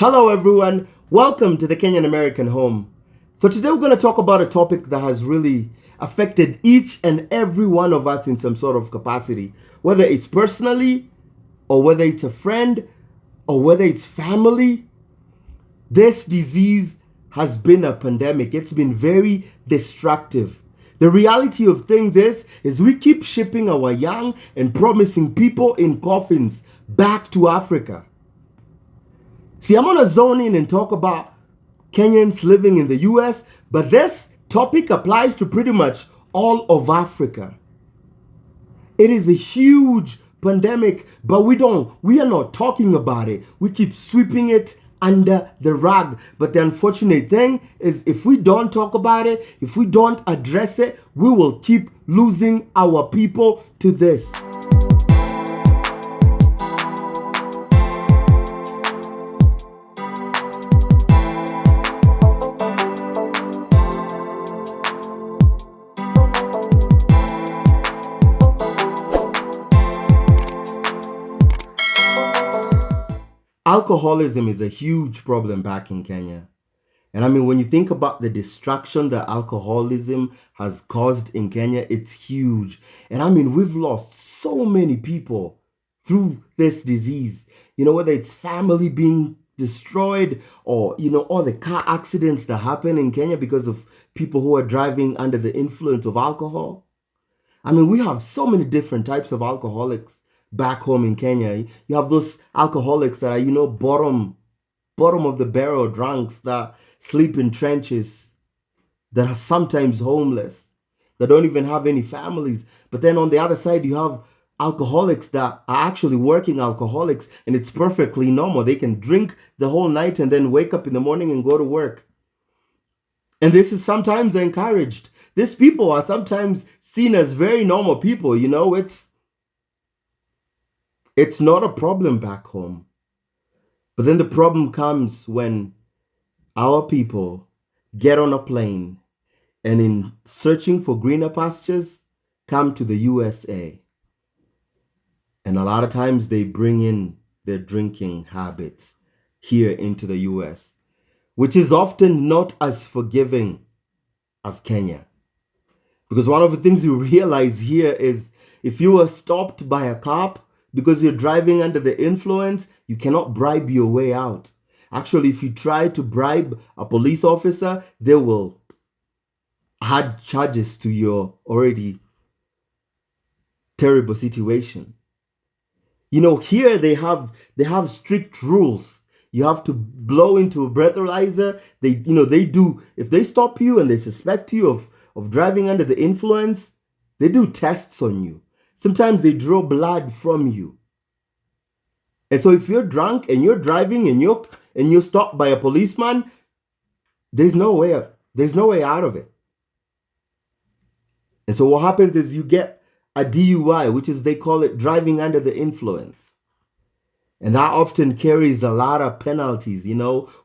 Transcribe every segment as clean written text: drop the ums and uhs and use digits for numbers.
Hello everyone, welcome to the Kenyan American home. So today we're going to talk about a topic that has really affected each and every one of us in some sort of capacity, whether it's personally or whether it's a friend or whether it's family. This disease has been a pandemic. It's been very destructive. The reality of things is we keep shipping our young and promising people in coffins back to Africa. See, I'm going to zone in and talk about Kenyans living in the US, but this topic applies to pretty much all of Africa. It is a huge pandemic, but we are not talking about it. We keep sweeping it under the rug. But the unfortunate thing is if we don't talk about it, if we don't address it, we will keep losing our people to this. Alcoholism is a huge problem back in Kenya. And I mean, when you think about the destruction that alcoholism has caused in Kenya, it's huge. And I mean, we've lost so many people through this disease. You know, whether it's family being destroyed or, all the car accidents that happen in Kenya because of people who are driving under the influence of alcohol. I mean, we have so many different types of alcoholics back home in Kenya. You have those alcoholics that are, bottom of the barrel drunks that sleep in trenches, that are sometimes homeless, that don't even have any families. But then on the other side, you have alcoholics that are actually working alcoholics, and it's perfectly normal. They can drink the whole night and then wake up in the morning and go to work. And this is sometimes encouraged. These people are sometimes seen as very normal people. It's not a problem back home. But then the problem comes when our people get on a plane and in searching for greener pastures, come to the USA. And a lot of times they bring in their drinking habits here into the US, which is often not as forgiving as Kenya. Because one of the things you realize here is if you are stopped by a cop because you're driving under the influence, you cannot bribe your way out. Actually, if you try to bribe a police officer, they will add charges to your already terrible situation. Here they have strict rules. You have to blow into a breathalyzer. They do, if they stop you and they suspect you of driving under the influence, they do tests on you. Sometimes they draw blood from you. And so if you're drunk and you're driving and you're stopped by a policeman, there's no way out of it. And so what happens is you get a DUI, which is, they call it driving under the influence. And that often carries a lot of penalties,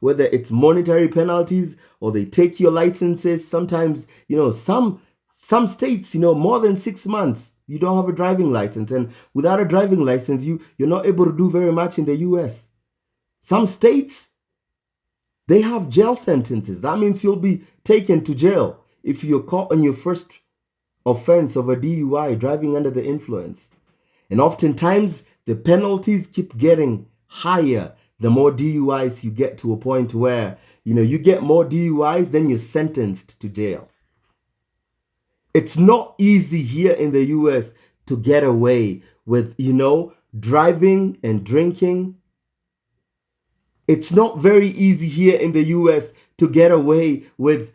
whether it's monetary penalties or they take your licenses. Sometimes, some states, more than 6 months. You don't have a driving license, and without a driving license, you're not able to do very much in the US. Some states, they have jail sentences. That means you'll be taken to jail if you're caught on your first offense of a DUI, driving under the influence. And oftentimes, the penalties keep getting higher the more DUIs you get, to a point where, you get more DUIs, then you're sentenced to jail. It's not easy here in the US to get away with, driving and drinking. It's not very easy here in the US to get away with,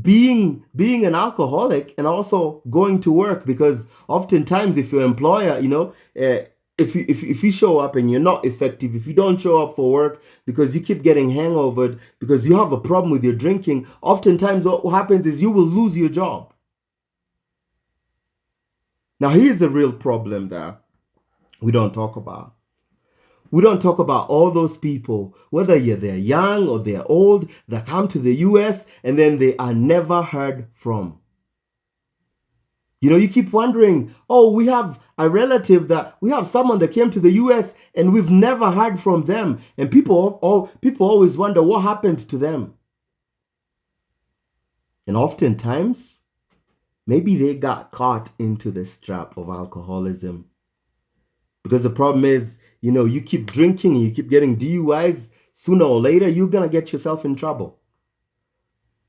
being an alcoholic and also going to work, because oftentimes if your employer, if you show up and you're not effective, if you don't show up for work because you keep getting hangovered, because you have a problem with your drinking, oftentimes what happens is you will lose your job. Now, here's the real problem that we don't talk about. We don't talk about all those people, whether they're young or they're old, that come to the US and then they are never heard from. You keep wondering, oh, we have a relative we have someone that came to the US and we've never heard from them. And people always wonder what happened to them. And oftentimes, maybe they got caught into this trap of alcoholism. Because the problem is, you keep drinking and you keep getting DUIs, sooner or later, you're going to get yourself in trouble.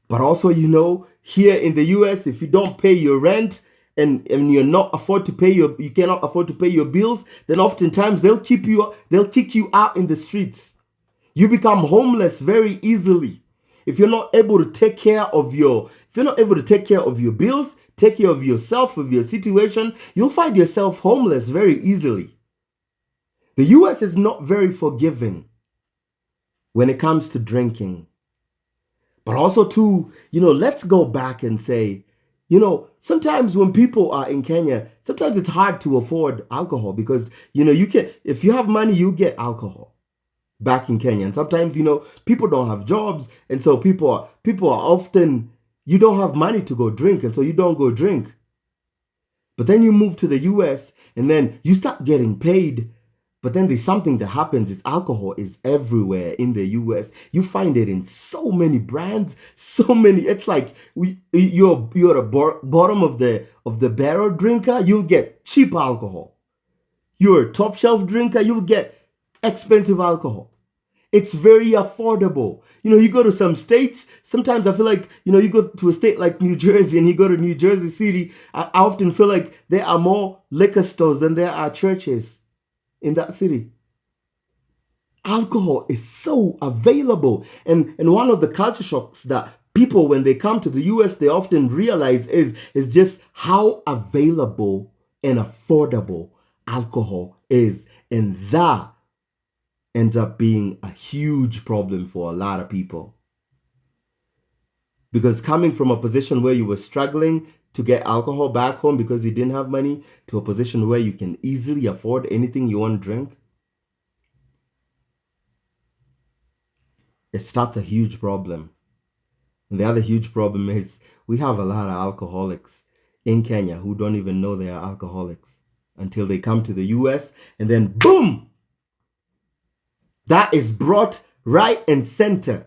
But also, here in the US, if you don't pay your rent and you cannot afford to pay your bills, then oftentimes they'll kick you out in the streets. You become homeless very easily. If you're not able to take care of your bills, take care of yourself, of your situation, you'll find yourself homeless very easily. The US is not very forgiving when it comes to drinking. But also too, let's go back and say, sometimes when people are in Kenya, sometimes it's hard to afford alcohol because, if you have money, you get alcohol back in Kenya. And sometimes, people don't have jobs. And so people are often, you don't have money to go drink. And so you don't go drink. But then you move to the US and then you start getting paid. But then there's something that happens is alcohol is everywhere in the US. You find it in so many brands, so many. It's like you're at the bottom of the barrel drinker, you'll get cheap alcohol. You're a top shelf drinker, you'll get expensive alcohol. It's very affordable. You go to some states, sometimes I feel like, you go to a state like New Jersey and you go to New Jersey City, I often feel like there are more liquor stores than there are churches in that city. Alcohol is so available. And one of the culture shocks that people, when they come to the US, they often realize is just how available and affordable alcohol is. And that ends up being a huge problem for a lot of people. Because coming from a position where you were struggling to get alcohol back home because you didn't have money to a position where you can easily afford anything you want to drink, it starts a huge problem. And the other huge problem is we have a lot of alcoholics in Kenya who don't even know they are alcoholics until they come to the US, and then boom, that is brought right and center.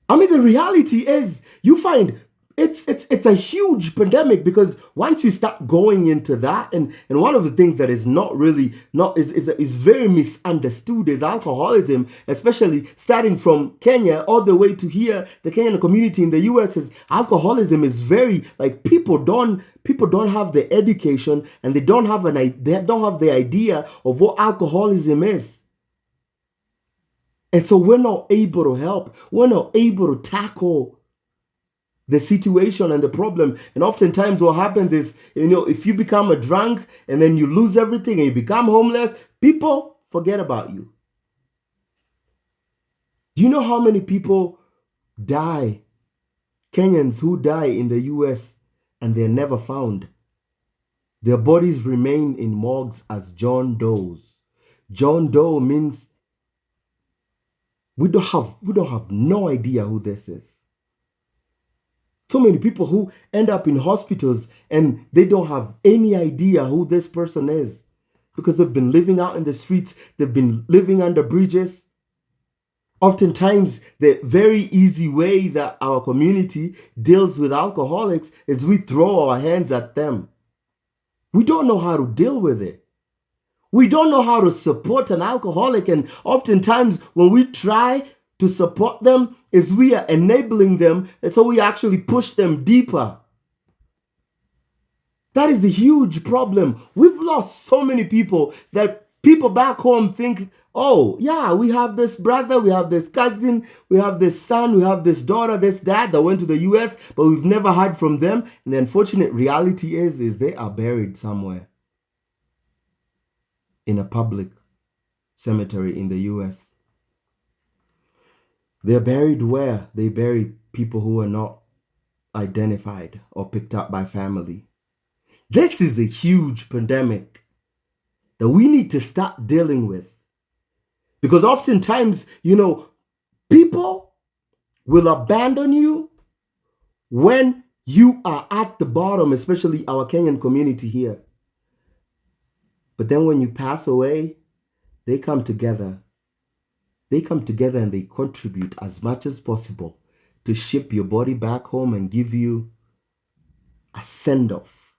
I mean, the reality is you find it's a huge pandemic because once you start going into that, and one of the things that is is very misunderstood is alcoholism, especially starting from Kenya all the way to here. The Kenyan community in the US is alcoholism is very like people don't have the education and they don't have the idea of what alcoholism is. And so we're not able to help. We're not able to tackle the situation and the problem. And oftentimes what happens is, if you become a drunk and then you lose everything and you become homeless, people forget about you. Do you know how many people die, Kenyans who die in the US and they're never found? Their bodies remain in morgues as John Does. John Doe means we don't have no idea who this is. So many people who end up in hospitals and they don't have any idea who this person is because they've been living out in the streets, they've been living under bridges. Oftentimes, the very easy way that our community deals with alcoholics is we throw our hands at them. We don't know how to deal with it. We don't know how to support an alcoholic, and oftentimes when we try to support them is we are enabling them, and so we actually push them deeper. That is a huge problem. We've lost so many people that people back home think, oh yeah, we have this brother, we have this cousin, we have this son, we have this daughter, this dad that went to the US, but we've never heard from them. And the unfortunate reality is they are buried somewhere in a public cemetery in the US. They're buried where? They bury people who are not identified or picked up by family. This is a huge pandemic that we need to start dealing with. Because oftentimes, people will abandon you when You are at the bottom, especially our Kenyan community here. But then when you pass away, they come together. They come together and they contribute as much as possible to ship your body back home and give you a send-off.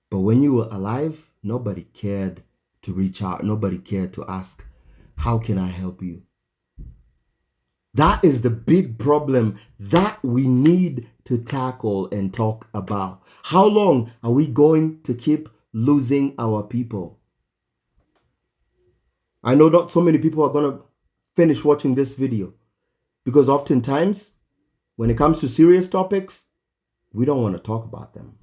But when you were alive, nobody cared to reach out. Nobody cared to ask, how can I help you? That is the big problem that we need to tackle and talk about. How long are we going to keep losing our people? I know not so many people are going to finish watching this video because oftentimes when it comes to serious topics, we don't want to talk about them.